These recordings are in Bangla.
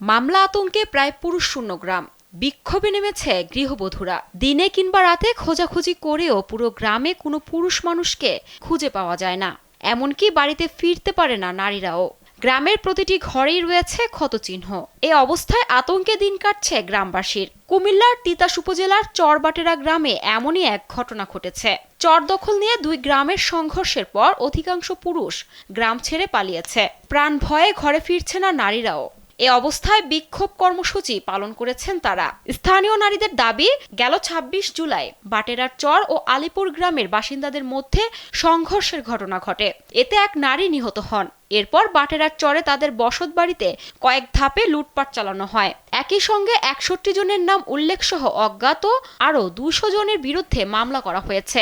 মামলা আতঙ্কে প্রায় পুরুষ শূন্য গ্রাম। বিক্ষোভে নেমেছে গৃহবধূরা। দিনে কিংবা রাতে খোঁজাখুঁজি করেও পুরো গ্রামে কোনো পুরুষ মানুষকে খুঁজে পাওয়া যায় না। এমনকি বাড়িতে ফিরতে পারে না নারীরাও। গ্রামের প্রতিটি ঘরেই রয়েছে ক্ষতচিহ্ন। এ অবস্থায় আতঙ্কে দিন কাটছে গ্রামবাসীর। কুমিল্লার তিতাস উপজেলার চরবাটেরা গ্রামে এমনই এক ঘটনা ঘটেছে। চর দখল নিয়ে দুই গ্রামের সংঘর্ষের পর অধিকাংশ পুরুষ গ্রাম ছেড়ে পালিয়েছে। প্রাণ ভয়ে ঘরে ফিরছে না নারীরাও। এ অবস্থায় বিক্ষোভ কর্মসূচি পালন করেছেন তারা। স্থানীয় নারীদের দাবি, গেল ২৬ জুলাই বাটেরার চর ও আলীপুর গ্রামের বাসিন্দাদের মধ্যে সংঘর্ষের ঘটনা ঘটে। এতে এক নারী নিহত হন। এরপর বাটেরার চরে তাদের বসত বাড়িতে কয়েক ধাপে লুটপাট চালানো হয়। একই সঙ্গে ৬১ জনের নাম উল্লেখ সহ অজ্ঞাত আরও ২০০ জনের বিরুদ্ধে মামলা করা হয়েছে।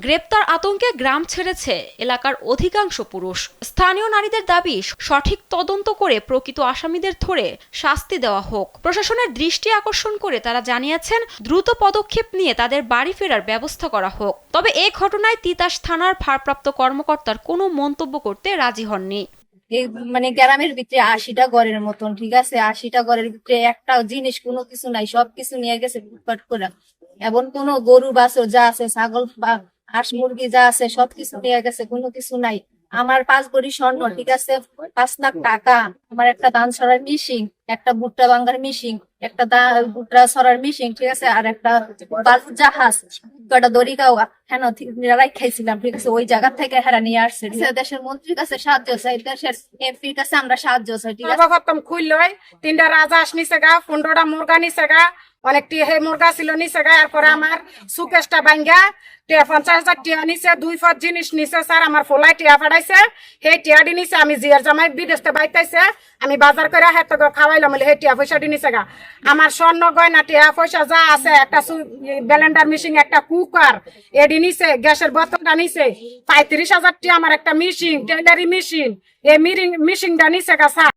গ্রেপ্তার আতঙ্কে গ্রাম ছেড়েছে এলাকার অধিকাংশ পুরুষ। স্থানীয় নারীদের দাবি, সঠিক তদন্ত করে প্রকৃত আসামিদের ধরে শাস্তি দেওয়া হোক। প্রশাসনের দৃষ্টি আকর্ষণ করে তারা জানিয়েছেন, দ্রুত পদক্ষেপ নিয়ে তাদের বাড়ি ফেরার ব্যবস্থা করা হোক। তবে এ ঘটনায় তিতাস থানার ভারপ্রাপ্ত কর্মকর্তার কোনো মন্তব্য করতে রাজি হননি। মানে গ্রামের ভিতরে ৮০টা ঘরের মতন, ঠিক আছে, ৮০টা ঘরের ভিতরে একটা জিনিস কোনো কিছু নাই, সবকিছু নিয়ে গেছে লুটপাট করে। এবং কোনো গরু বাছুর যা আছে, ছাগল বা হাঁস মুরগি যা আছে সবকিছু নিয়ে গেছে, কোনো কিছু নাই। আমার ৫ ভরি স্বর্ণ, ঠিক আছে, ৫ লাখ টাকা, আমার একটা ধান ছড়ার মিশিং, একটা ভুট্টা ভাঙ্গার মিশিং, একটা ভুট্টা ছড়ার মিশিং, ঠিক আছে, আর একটা বালুর জাহাজ, কটা দড়ি গাওয়া হ্যাঁ খাইছিলাম, ঠিক আছে, ওই জায়গা থেকে হেরা নিয়ে আসছে। দেশের মন্ত্রীর কাছে সাহায্য চাই, দেশের এমপির কাছে আমরা সাহায্য চাই, ঠিক আছে। খতম খুললই ৩টা রাজহাঁস নিছে গা, ১৫টা মুরগা নিছে গা, অনেকটি হে মুরগা ছিল নিছে গা। এরপরে আমার সুকেশটা ভাঙ্গা ৫০,০০০ টিয়া নিছে, ২ পদ জিনিস নিছে। স্যার আমার ফোলাই টিয়া ফাটাইছে, সেই টিয়াটি নিছে। আমি জিয়ার জামাই বিদেশতে বাইতাইছে, আমি বাজার করে হাতে খাওয়াইলাম, সেই টিয়া পয়সাটি নিছে গা। আমার স্বর্ণ গয়না টিয়া পয়সা যা আছে, একটা ব্লেন্ডার মেশিন, একটা কুকার এডি নিছে, গ্যাসের বোতলটা নিছে। ৩৫,০০০ টিয়া আমার একটা মেশিন, টেলারি মেশিন, এই মেশিনটা নিছে গা স্যার।